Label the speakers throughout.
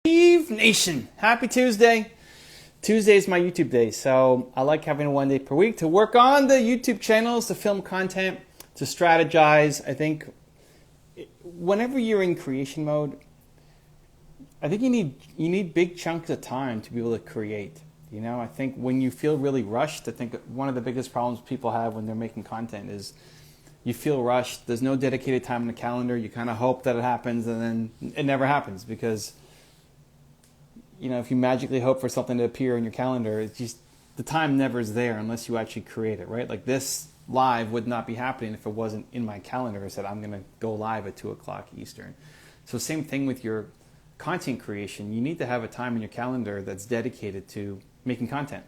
Speaker 1: Eve Nation, happy Tuesday. Tuesday is my YouTube day, so I like having one day per week to work on the YouTube channels, to film content, to strategize. I think whenever you're in creation mode, I think you need big chunks of time to be able to create. You know, I think when you feel really rushed, I think one of the biggest problems people have when they're making content is you feel rushed. There's no dedicated time in the calendar. You kind of hope that it happens, and then it never happens because, you know, if you magically hope for something to appear in your calendar, it's just the time never is there unless you actually create it, right? Like this live would not be happening if it wasn't in my calendar. I said I'm going to go live at 2 o'clock Eastern. So same thing with your content creation. You need to have a time in your calendar that's dedicated to making content,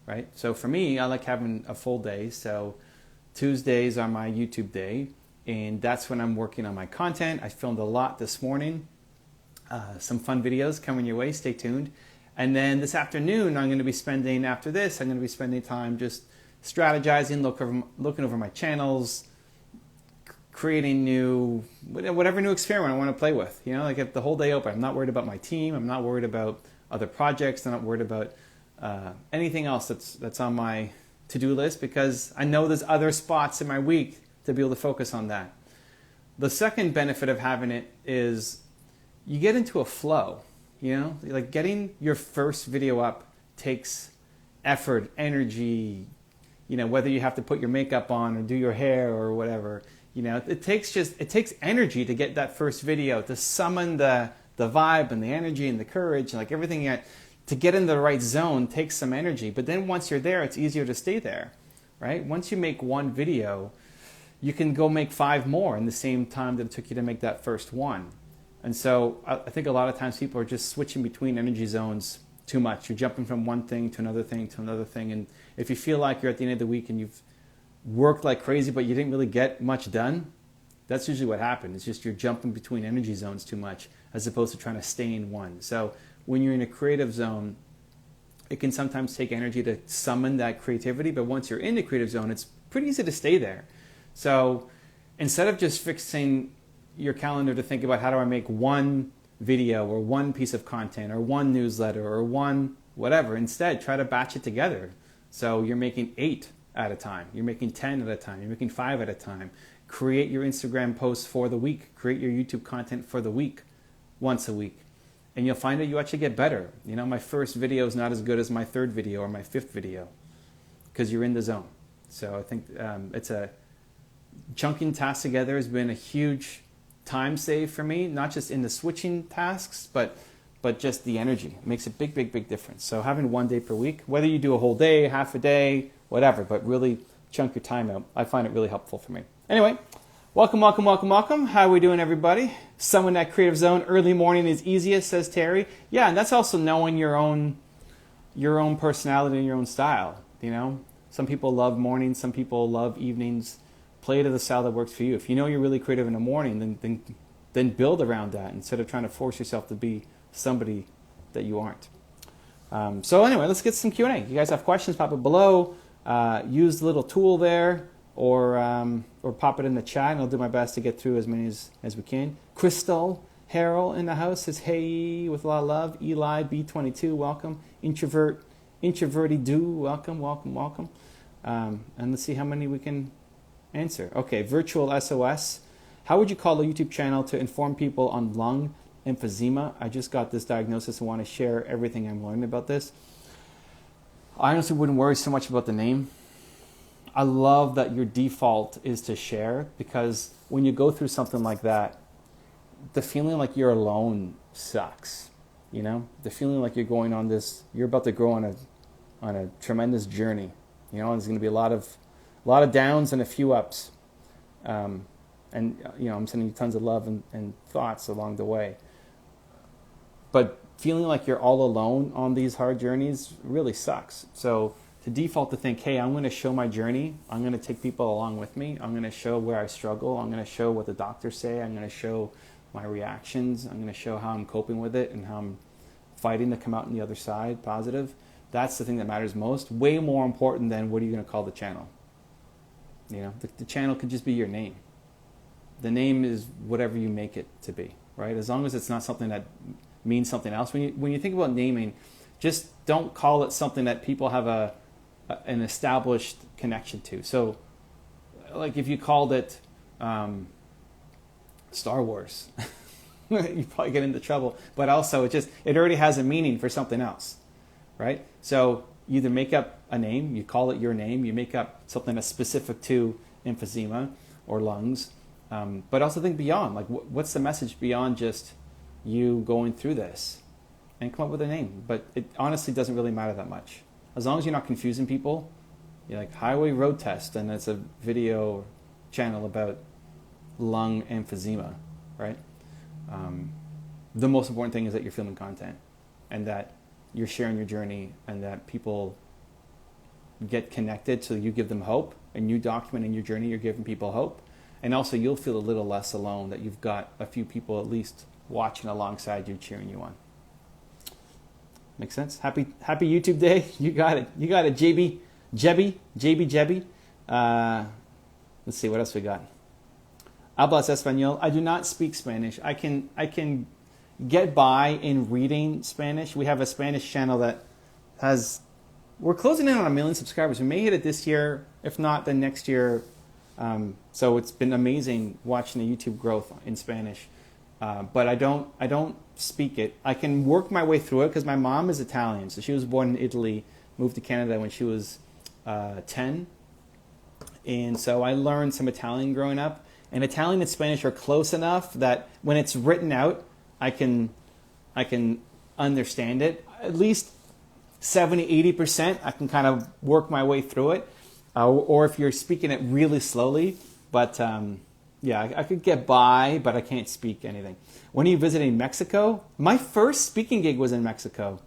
Speaker 1: right? So for me, I like having a full day. So Tuesdays are my YouTube day, and that's when I'm working on my content. I filmed a lot this morning. Some fun videos coming your way. Stay tuned. And then this afternoon, I'm going to be spending, after this, I'm going to be spending time just strategizing, looking over my channels, creating whatever new experiment I want to play with. You know, like if the whole day open. I'm not worried about my team. I'm not worried about other projects. I'm not worried about anything else that's on my to-do list, because I know there's other spots in my week to be able to focus on that. The second benefit of having it is you get into a flow. You know, like getting your first video up takes effort, energy, you know, whether you have to put your makeup on or do your hair or whatever. You know, it takes energy to get that first video, to summon the vibe and the energy and the courage, and like everything to get in the right zone takes some energy. But then once you're there, it's easier to stay there, right? Once you make one video, you can go make 5 more in the same time that it took you to make that first one. And so I think a lot of times people are just switching between energy zones too much. You're jumping from one thing to another thing to another thing. And if you feel like you're at the end of the week and you've worked like crazy, but you didn't really get much done, that's usually what happened. It's just you're jumping between energy zones too much as opposed to trying to stay in one. So when you're in a creative zone, it can sometimes take energy to summon that creativity. But once you're in the creative zone, it's pretty easy to stay there. So instead of just fixing your calendar to think about how do I make one video or one piece of content or one newsletter or one whatever, instead try to batch it together. So you're making 8 at a time, you're making 10 at a time, you're making 5 at a time. Create your Instagram posts for the week, create your YouTube content for the week, once a week, and you'll find that you actually get better. You know, my first video is not as good as my 3rd video or my 5th video because you're in the zone. So I think it's chunking tasks together has been a huge time save for me, not just in the switching tasks, but just the energy. It makes a big difference. So having one day per week, whether you do a whole day, half a day, whatever, but really chunk your time out, I find it really helpful for me. Anyway, welcome. How are we doing, everybody? Someone that creative zone, early morning is easiest, says Terry. Yeah, and that's also knowing your own personality and your own style. You know, some people love mornings, some people love evenings. Play to the style that works for you. If you know you're really creative in the morning, then build around that instead of trying to force yourself to be somebody that you aren't. So anyway, let's get some Q&A. You guys have questions, pop it below. Use the little tool there, or pop it in the chat, and I'll do my best to get through as many as we can. Crystal Harrell in the house says, hey, with a lot of love. Eli B22, welcome. Introverty do, welcome. And let's see how many we can answer. Okay, virtual SOS. How would you call a YouTube channel to inform people on lung emphysema? I just got this diagnosis and want to share everything I'm learning about this. I honestly wouldn't worry so much about the name. I love that your default is to share, because when you go through something like that, the feeling like you're alone sucks. You know, the feeling like you're about to go on a tremendous journey. You know, there's going to be a lot of downs and a few ups. And, you know, I'm sending you tons of love and thoughts along the way. But feeling like you're all alone on these hard journeys really sucks. So to default to think, hey, I'm going to show my journey. I'm going to take people along with me. I'm going to show where I struggle. I'm going to show what the doctors say. I'm going to show my reactions. I'm going to show how I'm coping with it and how I'm fighting to come out on the other side positive. That's the thing that matters most. Way more important than what are you going to call the channel. You know, the channel could just be your name. The name is whatever you make it to be, right? As long as it's not something that means something else. When you think about naming, just don't call it something that people have an established connection to. So, like if you called it Star Wars, you probably get into trouble. But also, it already has a meaning for something else, right? So you either make up a name, you call it your name, you make up something that's specific to emphysema or lungs, but also think beyond. Like, what's the message beyond just you going through this? And come up with a name. But it honestly doesn't really matter that much. As long as you're not confusing people, you're like highway road test, and it's a video channel about lung emphysema, right? The most important thing is that you're filming content and that you're sharing your journey and that people get connected, so you give them hope, and you documenting your journey, you're giving people hope. And also you'll feel a little less alone, that you've got a few people at least watching alongside you, cheering you on. Make sense? Happy YouTube day. You got it. You got it, JB. Let's see, what else we got? Hablas español. I do not speak Spanish. I can get by in reading Spanish. We have a Spanish channel that we're closing in on 1 million subscribers. We may hit it this year. If not, then next year. So it's been amazing watching the YouTube growth in Spanish. But I don't speak it. I can work my way through it because my mom is Italian. So she was born in Italy, moved to Canada when she was 10. And so I learned some Italian growing up. And Italian and Spanish are close enough that when it's written out, I can understand it. At least 70-80%, I can kind of work my way through it. Or if you're speaking it really slowly. But yeah, I could get by, but I can't speak anything. When are you visiting Mexico? My first speaking gig was in Mexico.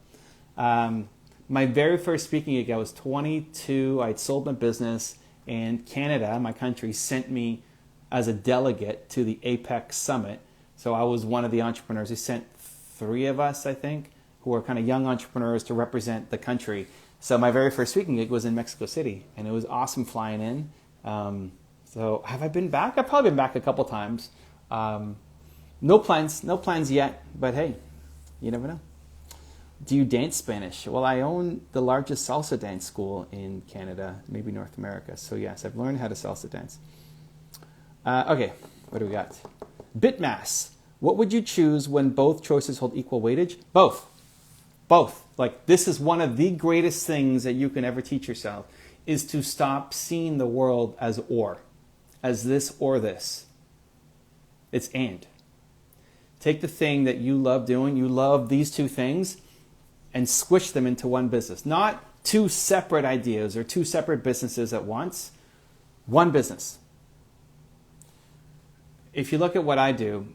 Speaker 1: My very first speaking gig, I was 22. I'd sold my business, and Canada, my country, sent me as a delegate to the Apex Summit. So I was one of the entrepreneurs. They sent 3 of us, I think, who were kind of young entrepreneurs to represent the country. So my very first speaking gig was in Mexico City, and it was awesome flying in. So have I been back? I've probably been back a couple times. No plans yet, but hey, you never know. Do you dance Spanish? Well, I own the largest salsa dance school in Canada, maybe North America. So yes, I've learned how to salsa dance. Okay, what do we got? Bitmass. What would you choose when both choices hold equal weightage? Both. Like, this is one of the greatest things that you can ever teach yourself, is to stop seeing the world as this or this. It's and. Take the thing that you love doing, you love these 2 things, and squish them into one business. Not 2 separate ideas or 2 separate businesses at once. One business. If you look at what I do,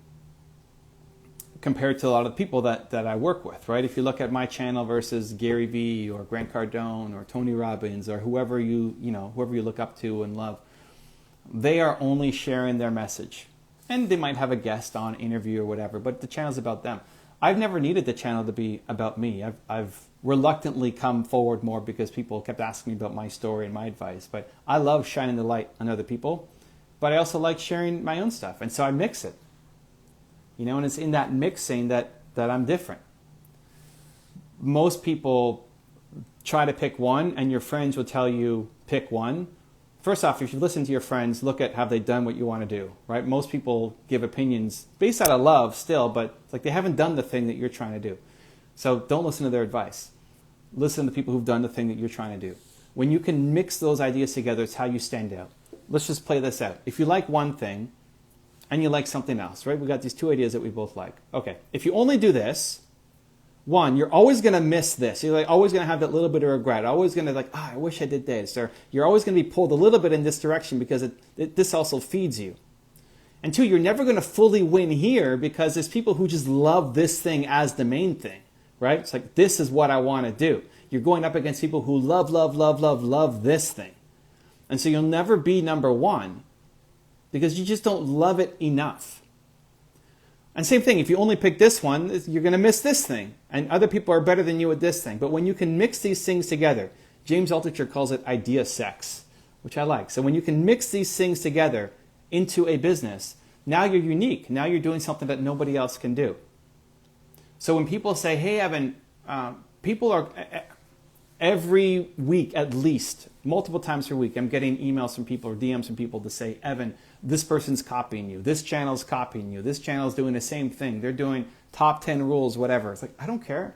Speaker 1: compared to a lot of the people that I work with, right? If you look at my channel versus Gary Vee or Grant Cardone or Tony Robbins or whoever you look up to and love, they are only sharing their message. And they might have a guest on, interview or whatever, but the channel's about them. I've never needed the channel to be about me. I've reluctantly come forward more because people kept asking me about my story and my advice. But I love shining the light on other people, but I also like sharing my own stuff. And so I mix it. And it's in that mixing that I'm different. Most people try to pick one, and your friends will tell you pick one. First off, if you listen to your friends, look at have they done what you want to do, right? Most people give opinions based out of love still, but it's like they haven't done the thing that you're trying to do. So don't listen to their advice. Listen to people who've done the thing that you're trying to do. When you can mix those ideas together, it's how you stand out. Let's just play this out. If you like one thing, and you like something else, right? We got these 2 ideas that we both like. Okay, if you only do this, one, you're always going to miss this. You're like always going to have that little bit of regret. Always going to I wish I did this. Or you're always going to be pulled a little bit in this direction because this also feeds you. And 2, you're never going to fully win here because there's people who just love this thing as the main thing, right? It's like, this is what I want to do. You're going up against people who love this thing. And so you'll never be number 1. Because you just don't love it enough. And same thing, if you only pick this one, you're going to miss this thing. And other people are better than you at this thing. But when you can mix these things together, James Altucher calls it idea sex, which I like. So when you can mix these things together into a business, now you're unique. Now you're doing something that nobody else can do. So when people say, hey, Evan, people are, every week at least, multiple times per week, I'm getting emails from people or DMs from people to say, Evan, this person's copying you. This channel's copying you. This channel's doing the same thing. They're doing top 10 rules, whatever. It's like, I don't care.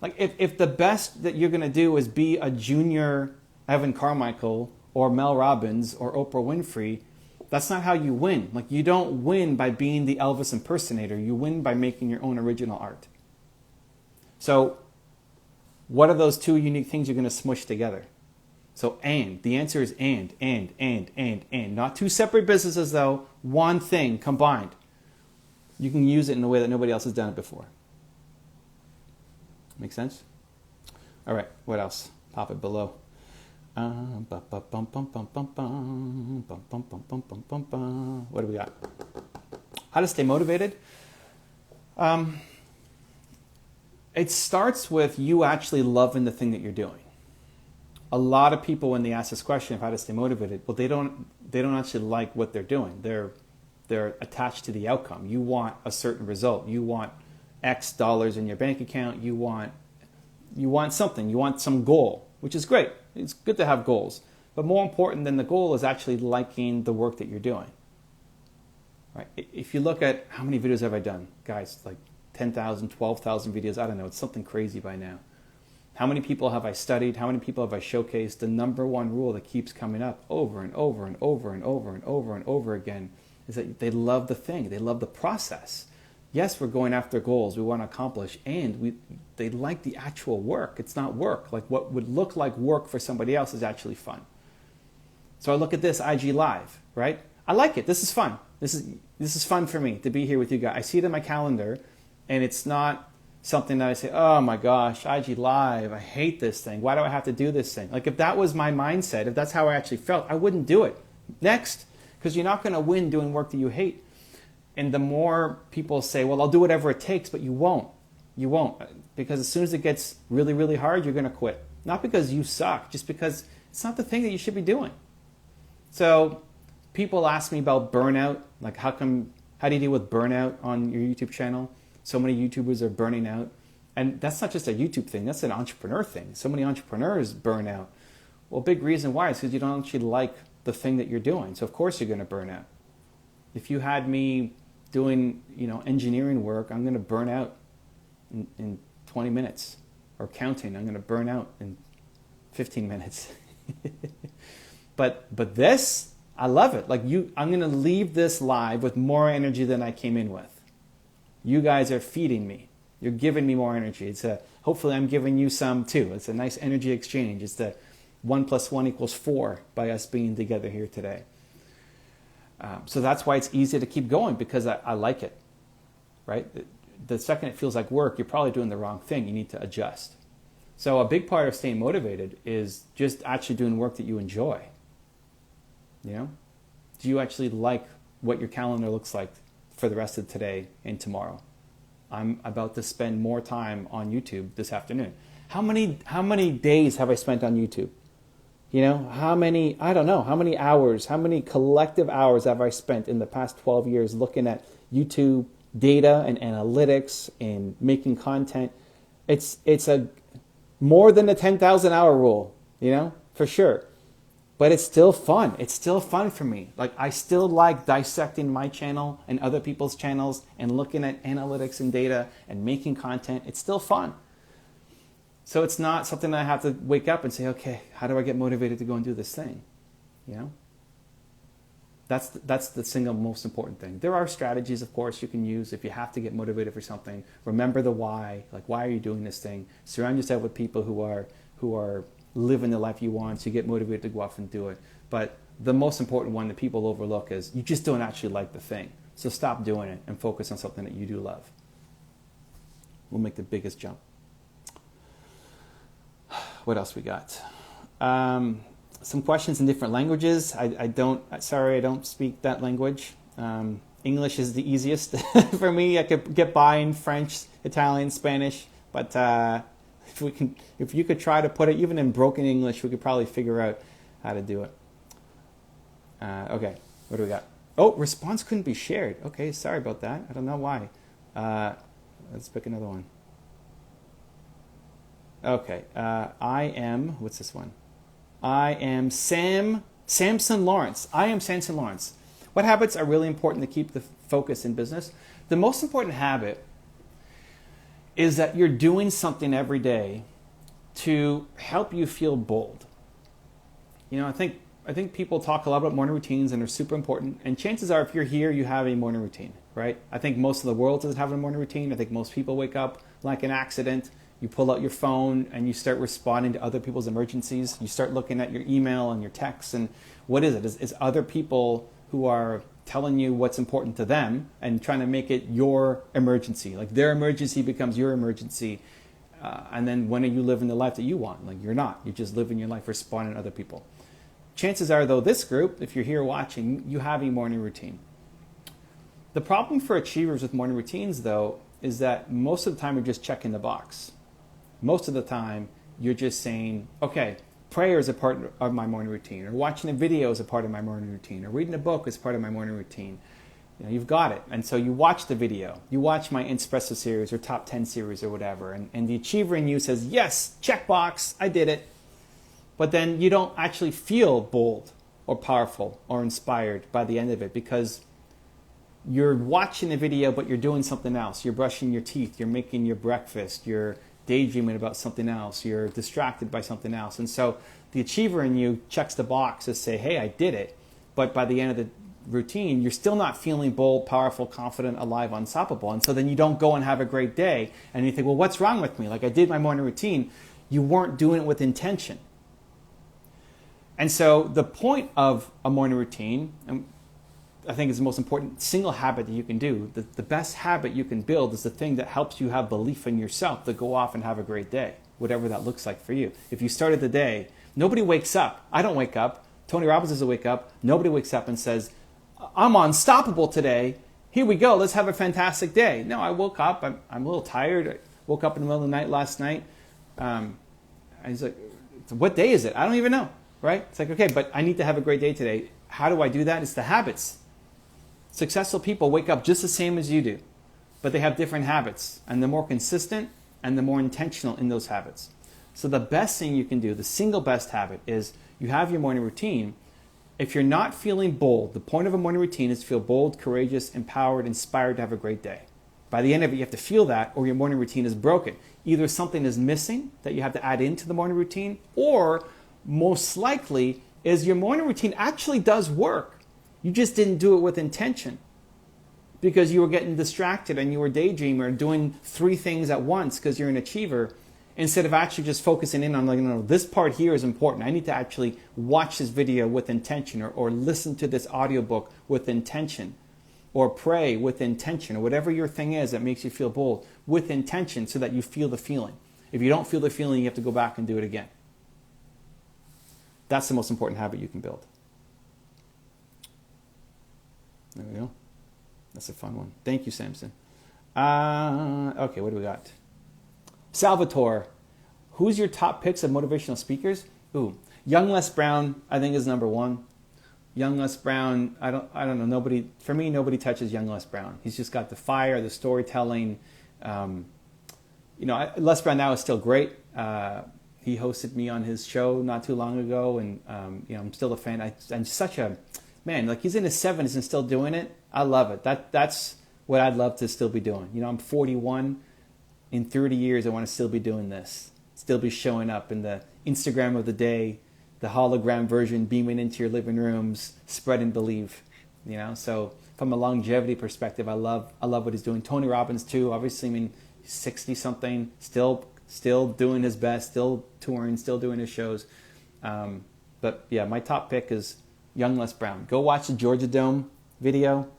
Speaker 1: Like if the best that you're going to do is be a junior Evan Carmichael or Mel Robbins or Oprah Winfrey, that's not how you win. Like you don't win by being the Elvis impersonator. You win by making your own original art. So what are those two unique things you're going to smush together? So the answer is and. Not two separate businesses though, one thing combined. You can use it in a way that nobody else has done it before. Make sense? All right, what else? Pop it below. What do we got? How to stay motivated? It starts with you actually loving the thing that you're doing. A lot of people, when they ask this question of how to stay motivated, well, they don't actually like what they're doing. They're attached to the outcome. You want a certain result. You want X dollars in your bank account. You want something. You want some goal, which is great. It's good to have goals. But more important than the goal is actually liking the work that you're doing. Right? If you look at how many videos have I done, guys, like 10,000, 12,000 videos, I don't know, it's something crazy by now. How many people have I studied? How many people have I showcased? The number one rule that keeps coming up over and over and over and over and over and over again is that they love the thing. They love the process. Yes, we're going after goals we want to accomplish, and they like the actual work. It's not work. Like what would look like work for somebody else is actually fun. So I look at this IG Live, right? I like it. This is fun. This is fun for me to be here with you guys. I see it in my calendar, and it's not something that I say, oh my gosh, IG Live, I hate this thing. Why do I have to do this thing? Like if that was my mindset, if that's how I actually felt, I wouldn't do it. Next, because you're not going to win doing work that you hate. And the more people say, well, I'll do whatever it takes, but you won't. You won't. Because as soon as it gets really, really hard, you're going to quit. Not because you suck, just because it's not the thing that you should be doing. So people ask me about burnout. Like how do you deal with burnout on your YouTube channel? So many YouTubers are burning out. And that's not just a YouTube thing. That's an entrepreneur thing. So many entrepreneurs burn out. Well, big reason why is because you don't actually like the thing that you're doing. So of course you're going to burn out. If you had me doing, engineering work, I'm going to burn out in 20 minutes. Or counting, I'm going to burn out in 15 minutes. But this, I love it. Like I'm going to leave this live with more energy than I came in with. You guys are feeding me. You're giving me more energy. Hopefully I'm giving you some too. It's a nice energy exchange. It's the 1 + 1 = 4 by us being together here today. So that's why it's easy to keep going, because I like it, right? The second it feels like work, you're probably doing the wrong thing. You need to adjust. So a big part of staying motivated is just actually doing work that you enjoy. Do you actually like what your calendar looks like for the rest of today and tomorrow? I'm about to spend more time on YouTube this afternoon. How many days have I spent on YouTube? How many hours, how many collective hours have I spent in the past 12 years looking at YouTube data and analytics and making content? It's more than the 10,000 hour rule, for sure. But it's still fun. It's still fun for me. Like I still like dissecting my channel and other people's channels and looking at analytics and data and making content. It's still fun. So it's not something that I have to wake up and say, okay, how do I get motivated to go and do this thing? That's the single most important thing. There are strategies, of course, you can use if you have to get motivated for something. Remember the why. Like, why are you doing this thing? Surround yourself with people who are living the life you want, so you get motivated to go off and do it. But the most important one that people overlook is you just don't actually like the thing. So stop doing it and focus on something that you do love. We'll make the biggest jump. What else we got? Some questions in different languages. I don't speak that language. English is the easiest for me. I could get by in French, Italian, Spanish, but if you could try to put it even in broken English, we could probably figure out how to do it. Okay, what do we got? Oh, response couldn't be shared. Okay, sorry about that. I don't know why. Let's pick another one. Okay. What's this one? I am Samson Lawrence. I am Samson Lawrence. What habits are really important to keep the focus in business? The most important habit is that you're doing something every day to help you feel bold. I think people talk a lot about morning routines and they're super important. And chances are, if you're here, you have a morning routine, right? I think most of the world doesn't have a morning routine. I think most people wake up like an accident. You pull out your phone and you start responding to other people's emergencies. You start looking at your email and your texts. And what is it? Is other people who are telling you what's important to them and trying to make it your emergency. Like their emergency becomes your emergency. And then when are you living the life that you want? Like you're not. You're just living your life responding to other people. Chances are, though, this group, if you're here watching, you have a morning routine. The problem for achievers with morning routines, though, is that most of the time you're just checking the box. Most of the time you're just saying, okay, prayer is a part of my morning routine, or watching a video is a part of my morning routine, or reading a book is part of my morning routine. You've got it. And so you watch the video. You watch my Espresso series or Top 10 series or whatever. And the achiever in you says, yes, check box, I did it. But then you don't actually feel bold or powerful or inspired by the end of it because you're watching the video, but you're doing something else. You're brushing your teeth. You're making your breakfast. You're daydreaming about something else. You're distracted by something else. And so the achiever in you checks the box to say, hey, I did it. But by the end of the routine, you're still not feeling bold, powerful, confident, alive, unstoppable. And so then you don't go and have a great day. And you think, well, what's wrong with me? Like I did my morning routine. You weren't doing it with intention. And so the point of a morning routine, and I think is the most important single habit that you can do, the best habit you can build is the thing that helps you have belief in yourself to go off and have a great day, whatever that looks like for you. If you started the day, nobody wakes up. I don't wake up. Tony Robbins doesn't wake up. Nobody wakes up and says, I'm unstoppable today. Here we go. Let's have a fantastic day. No, I woke up. I'm a little tired. I woke up in the middle of the night last night. And he's like, what day is it? I don't even know. Right? It's like, okay, but I need to have a great day today. How do I do that? It's the habits. Successful people wake up just the same as you do, but they have different habits. And they're more consistent and they're more intentional in those habits. So the best thing you can do, the single best habit is you have your morning routine. If you're not feeling bold, the point of a morning routine is to feel bold, courageous, empowered, inspired to have a great day. By the end of it, you have to feel that or your morning routine is broken. Either something is missing that you have to add into the morning routine, or most likely is your morning routine actually does work. You just didn't do it with intention because you were getting distracted and you were daydreaming or doing 3 things at once because you're an achiever instead of actually just focusing in on like, no, this part here is important. I need to actually watch this video with intention or listen to this audiobook with intention or pray with intention or whatever your thing is that makes you feel bold with intention so that you feel the feeling. If you don't feel the feeling, you have to go back and do it again. That's the most important habit you can build. There we go. That's a fun one. Thank you, Samson. Okay, what do we got? Salvatore, who's your top picks of motivational speakers? Ooh, Young Les Brown, I think is number 1. Young Les Brown, I don't know. Nobody touches Young Les Brown. He's just got the fire, the storytelling. Les Brown now is still great. He hosted me on his show not too long ago, and I'm still a fan. I'm such a man. Like he's in his 70s and still doing it. I love it. That's what I'd love to still be doing. I'm 41. In 30 years, I want to still be doing this. Still be showing up in the Instagram of the day, the hologram version beaming into your living rooms, spread and believe. So from a longevity perspective, I love what he's doing. Tony Robbins too. Obviously, he's 60 something, still doing his best, still touring, still doing his shows. But yeah, my top pick is young Les Brown. Go watch the Georgia Dome video.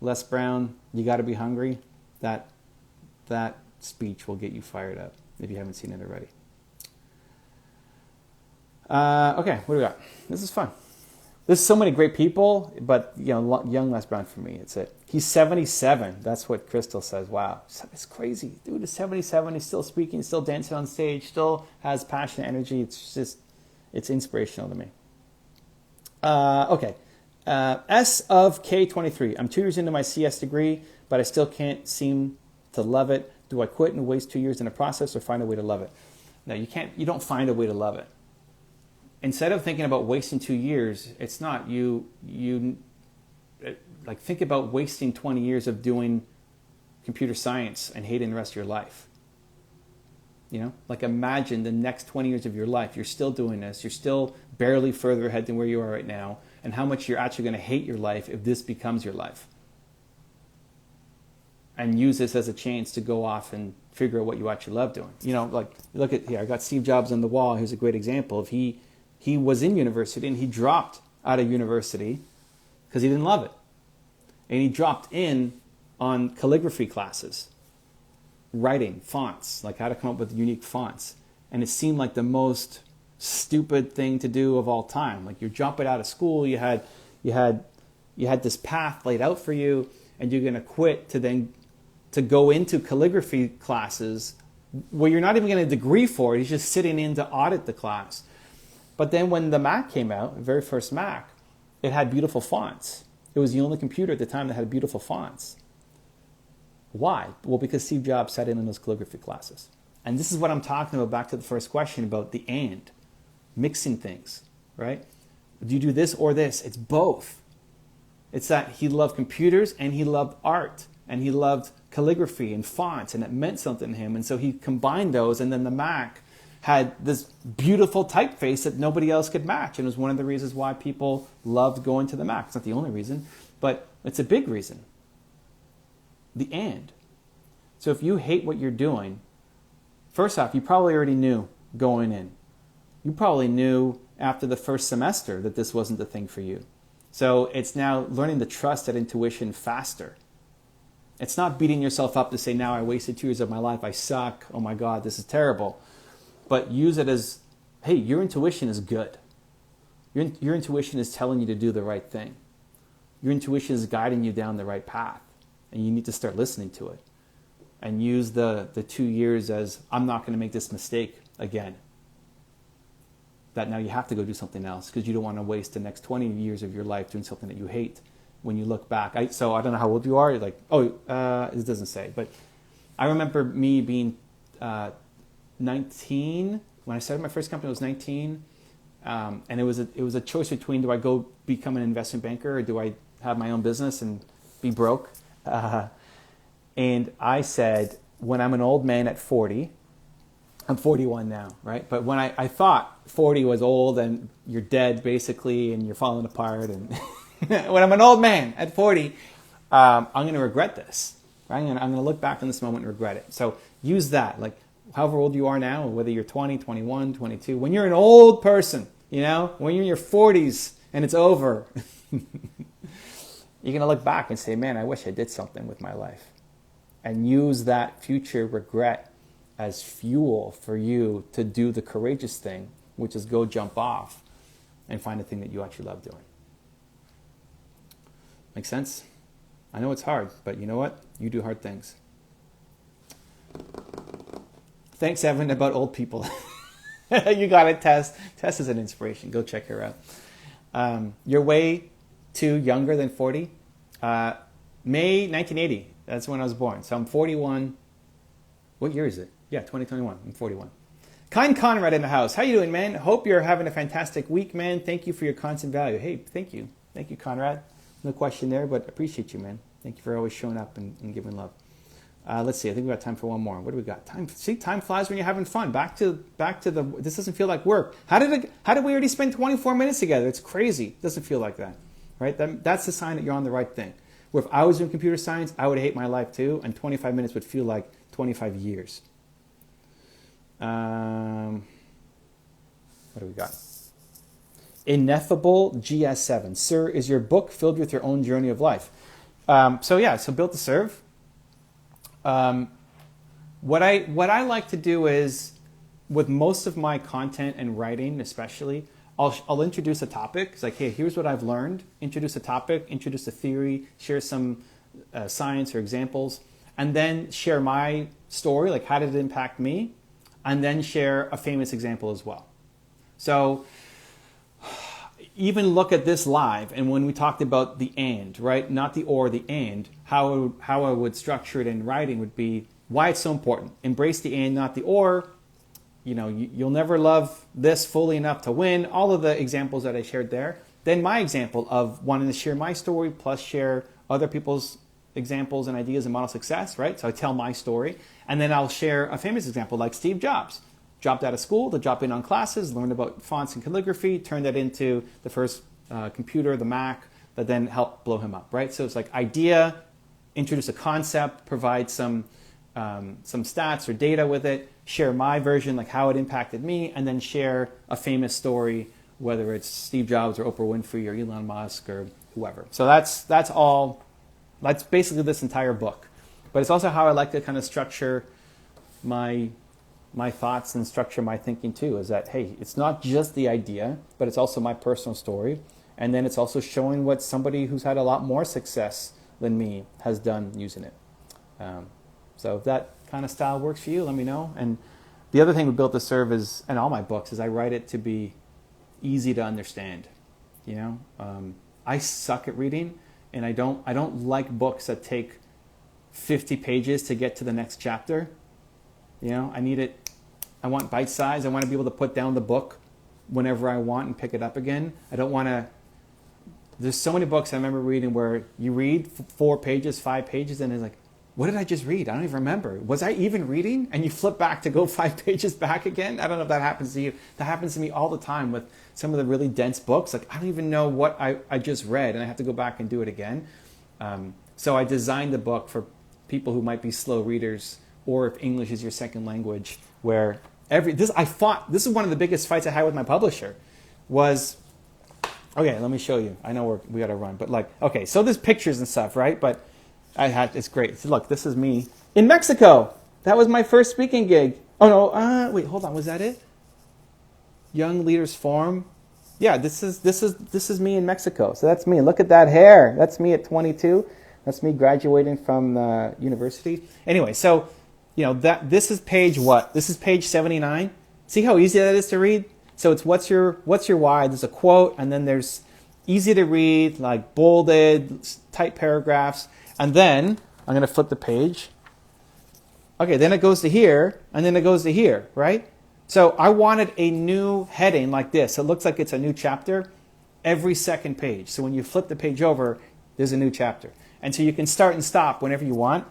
Speaker 1: Les Brown, you got to be hungry. That speech will get you fired up if you haven't seen it already. Okay, what do we got? This is fun. There's so many great people, but young Les Brown for me, it's it. He's 77. That's what Crystal says. Wow, it's crazy. Dude is 77. He's still speaking, still dancing on stage, still has passion, energy. It's inspirational to me. Okay. S of K23. I'm 2 years into my CS degree, but I still can't seem to love it. Do I quit and waste 2 years in a process or find a way to love it? No, you can't. You don't find a way to love it. Instead of thinking about wasting 2 years, it's not you like think about wasting 20 years of doing computer science and hating the rest of your life. You know, like imagine the next 20 years of your life, you're still doing this, you're still barely further ahead than where you are right now, and how much you're actually going to hate your life if this becomes your life. And use this as a chance to go off and figure out what you actually love doing. You know, like look at here, I got Steve Jobs on the wall. Here's a great example of he was in university and he dropped out of university because he didn't love it. And he dropped in on calligraphy classes, writing, fonts, like how to come up with unique fonts. And it seemed like the most stupid thing to do of all time. Like you're jumping out of school, you had this path laid out for you, and you're going to quit to go into calligraphy classes where you're not even getting a degree for it. He's just sitting in to audit the class. But then when the Mac came out, the very first Mac, it had beautiful fonts. It was the only computer at the time that had beautiful fonts. Why? Well, because Steve Jobs sat in those calligraphy classes. And this is what I'm talking about, back to the first question about the and, mixing things, right? Do you do this or this? It's both. It's that he loved computers and he loved art and he loved calligraphy and fonts, and it meant something to him. And so he combined those, and then the Mac had this beautiful typeface that nobody else could match. And it was one of the reasons why people loved going to the Mac. It's not the only reason, but it's a big reason. The and. So if you hate what you're doing, first off, you probably already knew going in. You probably knew after the first semester that this wasn't the thing for you. So it's now learning to trust that intuition faster. It's not beating yourself up to say, now I wasted 2 years of my life, I suck, oh my God, this is terrible. But use it as, hey, your intuition is good. Your intuition is telling you to do the right thing. Your intuition is guiding you down the right path. And you need to start listening to it. And use the 2 years as, I'm not going to make this mistake again. That now you have to go do something else because you don't want to waste the next 20 years of your life doing something that you hate when you look back. So I don't know how old you are. Like, it doesn't say. But I remember me being 19. When I started my first company, I was 19. And it was a choice between, do I go become an investment banker or do I have my own business and be broke? And I said, when I'm an old man at 40, I'm 41 now, right? But when I thought 40 was old and you're dead basically and you're falling apart, and when I'm an old man at 40, I'm going to regret this, right? I'm going to look back on this moment and regret it. So use that, like however old you are now, whether you're 20, 21, 22, when you're an old person, you know, when you're in your 40s and it's over, you're going to look back and say, man, I wish I did something with my life. And use that future regret as fuel for you to do the courageous thing, which is go jump off and find a thing that you actually love doing. Make sense? I know it's hard, but you know what? You do hard things. Thanks, Evan, about old people. You got it, Tess. Tess is an inspiration. Go check her out. You're way too younger than 40. May 1980. That's when I was born. So I'm 41. What year is it? Yeah, 2021. I'm 41. Kind Conrad in the house. How you doing, man? Hope you're having a fantastic week, man. Thank you for your constant value. Hey, thank you. Thank you, Conrad. No question there, but appreciate you, man. Thank you for always showing up and giving love. Let's see. I think we got time for one more. What do we got? Time. See, time flies when you're having fun. Back to the. This doesn't feel like work. How did we already spend 24 minutes together? It's crazy. It doesn't feel like that, right? That's the sign that you're on the right thing. Where if I was doing computer science, I would hate my life too, and 25 minutes would feel like 25 years. What do we got? Ineffable GS7. Sir, is your book filled with your own journey of life? So Built to Serve. What I like to do is, with most of my content and writing especially, I'll introduce a topic. It's like, hey, here's what I've learned. Introduce a topic, introduce a theory, share some science or examples, and then share my story, like how did it impact me, and then share a famous example as well. So even look at this live, and when we talked about the and, right? Not the or, the and, how I would structure it in writing would be, why it's so important. Embrace the and, not the or. You'll never love this fully enough to win. All of the examples that I shared there. Then my example of wanting to share my story plus share other people's examples and ideas and model success, right? So I tell my story, and then I'll share a famous example like Steve Jobs. Dropped out of school to drop in on classes, learned about fonts and calligraphy, turned that into the first computer, the Mac, that then helped blow him up, right? So it's like idea, introduce a concept, provide some stats or data with it, share my version, like how it impacted me, and then share a famous story, whether it's Steve Jobs or Oprah Winfrey or Elon Musk or whoever. So that's basically this entire book. But it's also how I like to kind of structure my thoughts and structure my thinking too, is that, hey, it's not just the idea, but it's also my personal story. And then it's also showing what somebody who's had a lot more success than me has done using it. So if that kind of style works for you, let me know. And the other thing with Built to Serve is, and all my books, is I write it to be easy to understand. I suck at reading, and I don't like books that take 50 pages to get to the next chapter. I want bite size. I want to be able to put down the book whenever I want and pick it up again. I don't want to. There's so many books I remember reading where you read 4 pages, 5 pages, and it's like, what did I just read? I don't even remember. Was I even reading? And you flip back to go 5 pages back again. I don't know if that happens to you. That happens to me all the time with some of the really dense books. Like, I don't even know what I just read, and I have to go back and do it again. So I designed the book for people who might be slow readers, or if English is your second language, where this is one of the biggest fights I had with my publisher was, okay, let me show you. I know we got to run, but okay, so there's pictures and stuff, right? But it's great. So look, this is me in Mexico. That was my first speaking gig. Oh no, wait, hold on. Was that it? Young Leaders Forum. Yeah, this is me in Mexico. So that's me. Look at that hair. That's me at 22. That's me graduating from university. Anyway, so this is page what? This is page 79. See how easy that is to read? So it's what's your why? There's a quote, and then there's easy to read, like bolded, tight paragraphs. And then I'm going to flip the page. Okay, then it goes to here, and then it goes to here, right? So I wanted a new heading like this. It looks like it's a new chapter every second page. So when you flip the page over, there's a new chapter. And so you can start and stop whenever you want.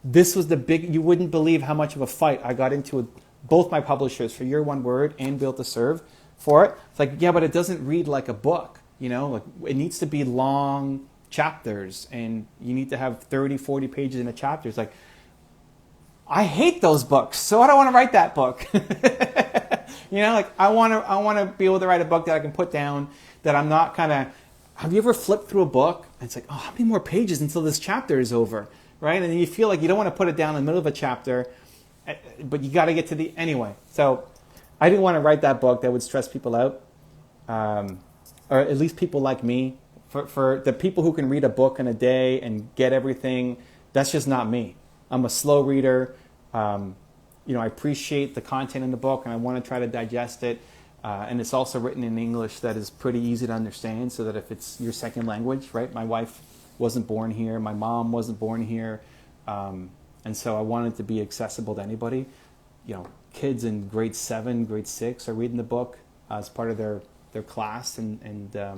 Speaker 1: This was you wouldn't believe how much of a fight I got into with both my publishers for Your One Word and Built to Serve for it. It's like, yeah, but it doesn't read like a book, like it needs to be long chapters, and you need to have 30, 40 pages in a chapter. It's like, I hate those books, so I don't want to write that book. I want to be able to write a book that I can put down, that I'm not kind of. Have you ever flipped through a book and it's like, oh, how many more pages until this chapter is over, right? And then you feel like you don't want to put it down in the middle of a chapter, but you got to get to the anyway. So I didn't want to write that book that would stress people out, or at least people like me. For the people who can read a book in a day and get everything, that's just not me. I'm a slow reader. I appreciate the content in the book, and I want to try to digest it. And it's also written in English that is pretty easy to understand, so that if it's your second language, right? My wife wasn't born here. My mom wasn't born here. And so I wanted it to be accessible to anybody. Kids in grade 7, grade 6 are reading the book as part of their class and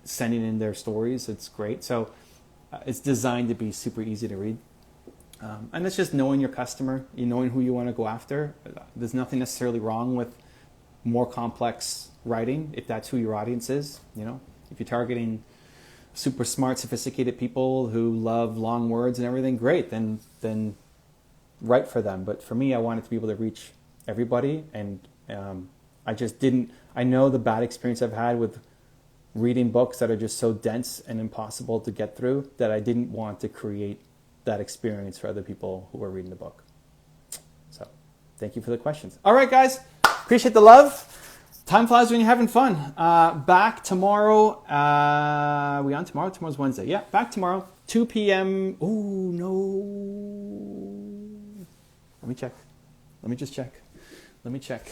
Speaker 1: sending in their stories. It's great. So it's designed to be super easy to read. And it's just knowing your customer, knowing who you want to go after. There's nothing necessarily wrong with more complex writing if that's who your audience is. If you're targeting super smart, sophisticated people who love long words and everything, great, then write for them. But for me, I wanted to be able to reach everybody, and I know the bad experience I've had with reading books that are just so dense and impossible to get through, that I didn't want to create that experience for other people who are reading the book. So thank you for the questions. All right, guys, appreciate the love. Time flies when you're having fun. Back tomorrow. Are we on tomorrow? Tomorrow's Wednesday. Yeah, back tomorrow, 2 p.m. Oh, no. Let me check. Let me just check. Let me check.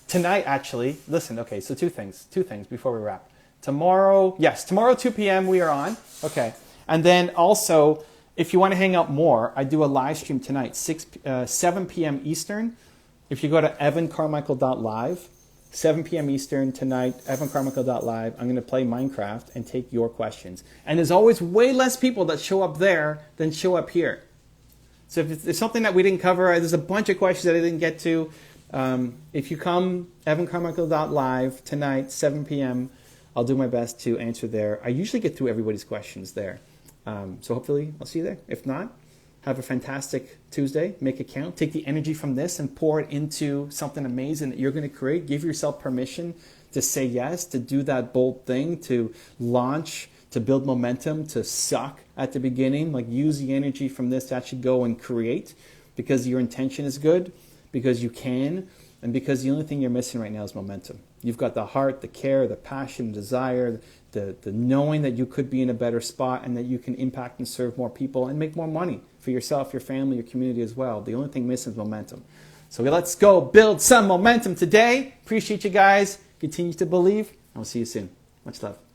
Speaker 1: Tonight, actually, listen, okay, so two things before we wrap. Tomorrow, 2 p.m. we are on. Okay. And then also, if you want to hang out more, I do a live stream tonight, 7 p.m. Eastern. If you go to evancarmichael.live, 7 p.m. Eastern tonight, evancarmichael.live, I'm going to play Minecraft and take your questions. And there's always way less people that show up there than show up here. So if there's something that we didn't cover, there's a bunch of questions that I didn't get to. If you come, evancarmichael.live tonight, 7 p.m., I'll do my best to answer there. I usually get through everybody's questions there. So hopefully I'll see you there. If not, have a fantastic Tuesday. Make it count. Take the energy from this and pour it into something amazing that you're going to create. Give yourself permission to say yes, to do that bold thing, to launch, to build momentum, to suck at the beginning. Like, use the energy from this to actually go and create, because your intention is good, because you can, and because the only thing you're missing right now is momentum. You've got the heart, the care, the passion, desire, the knowing that you could be in a better spot and that you can impact and serve more people and make more money for yourself, your family, your community as well. The only thing missing is momentum. So let's go build some momentum today. Appreciate you guys. Continue to believe. I'll see you soon. Much love.